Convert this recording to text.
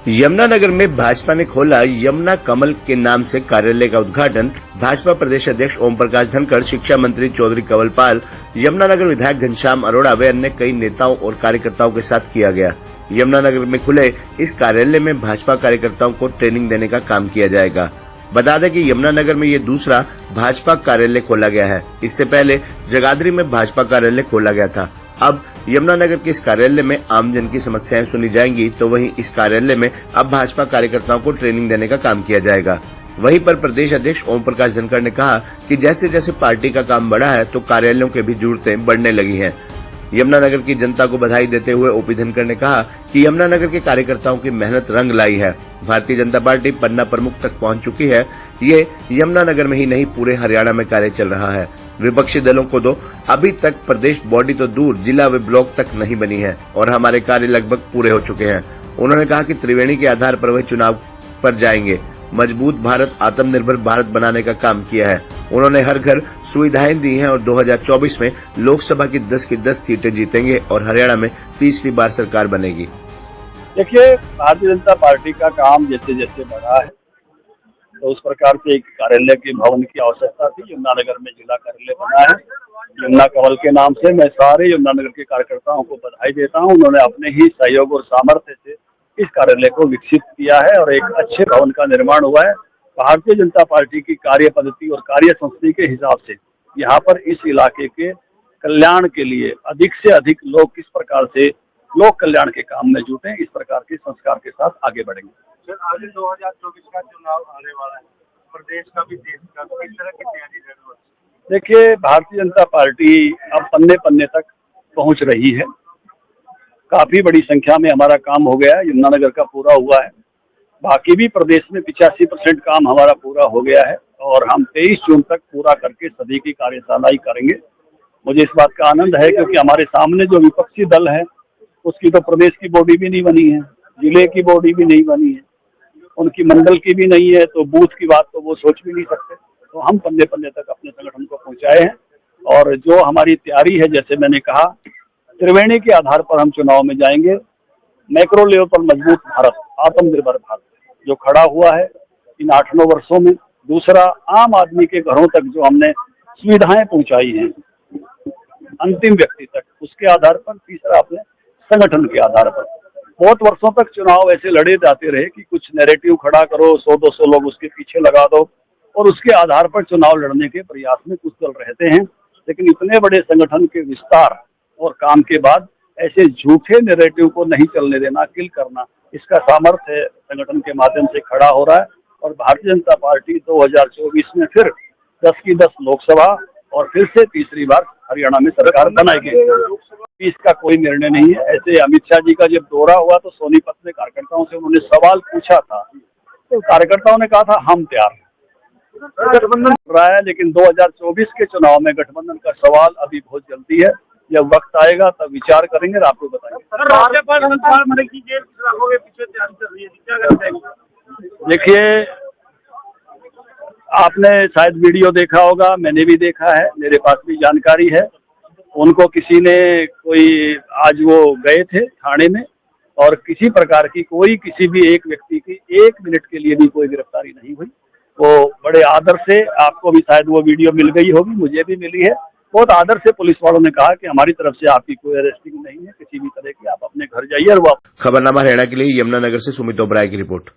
यमुनानगर में भाजपा ने खोला यमुना कमल के नाम से कार्यालय का उद्घाटन। भाजपा प्रदेश अध्यक्ष ओम प्रकाश धनखड़, शिक्षा मंत्री चौधरी कंवरपाल, यमुनानगर विधायक घनश्याम अरोड़ा व अन्य कई नेताओं और कार्यकर्ताओं के साथ किया गया। यमुनानगर में खुले इस कार्यालय में भाजपा कार्यकर्ताओं को ट्रेनिंग देने का काम किया जाएगा। बता दें कि यमुनानगर में ये दूसरा भाजपा कार्यालय खोला गया है। इससे पहले जगाधरी में भाजपा कार्यालय खोला गया था। अब यमुनानगर के इस कार्यालय में आमजन की समस्याएं सुनी जाएंगी, तो वहीं इस कार्यालय में अब भाजपा कार्यकर्ताओं को ट्रेनिंग देने का काम किया जाएगा। वहीं पर प्रदेश अध्यक्ष ओम प्रकाश धनखड़ ने कहा कि जैसे जैसे पार्टी का काम बढ़ा है तो कार्यालयों की भी जरूरतें बढ़ने लगी हैं। यमुनानगर की जनता को बधाई देते हुए ओपी धनखड़ ने कहा कि यमुनानगर के कार्यकर्ताओं की मेहनत रंग लाई है। भारतीय जनता पार्टी पन्ना प्रमुख तक पहुंच चुकी है। ये यमुनानगर में ही नहीं, पूरे हरियाणा में कार्य चल रहा है। विपक्षी दलों को तो अभी तक प्रदेश बॉडी तो दूर, जिला व ब्लॉक तक नहीं बनी है और हमारे कार्य लगभग पूरे हो चुके हैं। उन्होंने कहा कि त्रिवेणी के आधार पर वह चुनाव पर जाएंगे। मजबूत भारत, आत्मनिर्भर भारत बनाने का काम किया है। उन्होंने हर घर सुविधाएं दी हैं और 2024 में लोकसभा की 10 की 10 सीटें जीतेंगे और हरियाणा में तीसरी बार सरकार बनेगी। देखिए, भारतीय जनता पार्टी का काम जैसे जैसे बढ़ा है तो उस प्रकार से एक कार्यालय के भवन की आवश्यकता थी। यमुनानगर में जिला कार्यालय बना है यमुना कमल के नाम से। मैं सारे यमुनानगर के कार्यकर्ताओं को बधाई देता हूं। उन्होंने अपने ही सहयोग और सामर्थ्य से इस कार्यालय को विकसित किया है और एक अच्छे भवन का निर्माण हुआ है। भारतीय जनता पार्टी की कार्य पद्धति और कार्य संस्कृति के हिसाब से यहाँ पर इस इलाके के कल्याण के लिए अधिक से अधिक लोग किस प्रकार से लोक कल्याण के काम में जुटे, इस प्रकार के संस्कार के साथ आगे बढ़ेंगे। सर, आगे 2024 का चुनाव आने वाला है, प्रदेश का भी, देश का भी, किस तरह की तैयारी जरूरत है? देखिए, भारतीय जनता पार्टी अब पन्ने पन्ने तक पहुंच रही है। काफी बड़ी संख्या में हमारा काम हो गया है। यमुनानगर का पूरा हुआ है। बाकी भी प्रदेश में 85% काम हमारा पूरा हो गया है और हम 23 जून तक पूरा करके सभी की कार्यशाला करेंगे। मुझे इस बात का आनंद है क्योंकि हमारे सामने जो विपक्षी दल है उसकी तो प्रदेश की बॉडी भी नहीं बनी है, जिले की बॉडी भी नहीं बनी है, उनकी मंडल की भी नहीं है, तो बूथ की बात तो वो सोच भी नहीं सकते। तो हम पन्ने पन्ने तक अपने संगठन को पहुंचाए हैं और जो हमारी तैयारी है, जैसे मैंने कहा, त्रिवेणी के आधार पर हम चुनाव में जाएंगे। मैक्रो लेवल पर मजबूत भारत, आत्मनिर्भर भारत जो खड़ा हुआ है इन 8-9 वर्षों में। दूसरा, आम आदमी के घरों तक जो हमने सुविधाएं पहुंचाई हैं अंतिम व्यक्ति तक, उसके आधार पर। तीसरा, अपने संगठन के आधार पर। बहुत वर्षों तक चुनाव ऐसे लड़े जाते रहे कि कुछ नैरेटिव खड़ा करो, 100-200 लोग उसके पीछे लगा दो और उसके आधार पर चुनाव लड़ने के प्रयास में कुछ दल रहते हैं। लेकिन इतने बड़े संगठन के विस्तार और काम के बाद ऐसे झूठे नैरेटिव को नहीं चलने देना, किल करना, इसका सामर्थ्य संगठन के माध्यम से खड़ा हो रहा है। और भारतीय जनता पार्टी 2024 में फिर 10 की 10 लोकसभा और फिर से तीसरी बार हरियाणा में सरकार बनाएगी। इसका कोई निर्णय नहीं है। ऐसे अमित शाह जी का जब दौरा हुआ तो सोनीपत में कार्यकर्ताओं से उन्होंने सवाल पूछा था, तो कार्यकर्ताओं ने कहा था हम तैयार हैं। गठबंधन रहा है, लेकिन 2024 के चुनाव में गठबंधन का सवाल अभी बहुत जल्दी है। जब वक्त आएगा तब विचार करेंगे और आपको बताएंगे। देखिए, आपने शायद वीडियो देखा होगा, मैंने भी देखा है, मेरे पास भी जानकारी है। उनको किसी ने आज वो गए थे थाने में और किसी प्रकार की किसी भी एक व्यक्ति की 1 मिनट के लिए भी कोई गिरफ्तारी नहीं हुई। वो बड़े आदर से, आपको भी शायद वो वीडियो मिल गई होगी, मुझे भी मिली है। बहुत आदर से पुलिस वालों ने कहा कि हमारी तरफ से आपकी कोई अरेस्टिंग नहीं है किसी भी तरह की, आप अपने घर जाइए। और वो खबरनामा हरियाणा के लिए यमुनानगर से सुमित ओबराय की रिपोर्ट।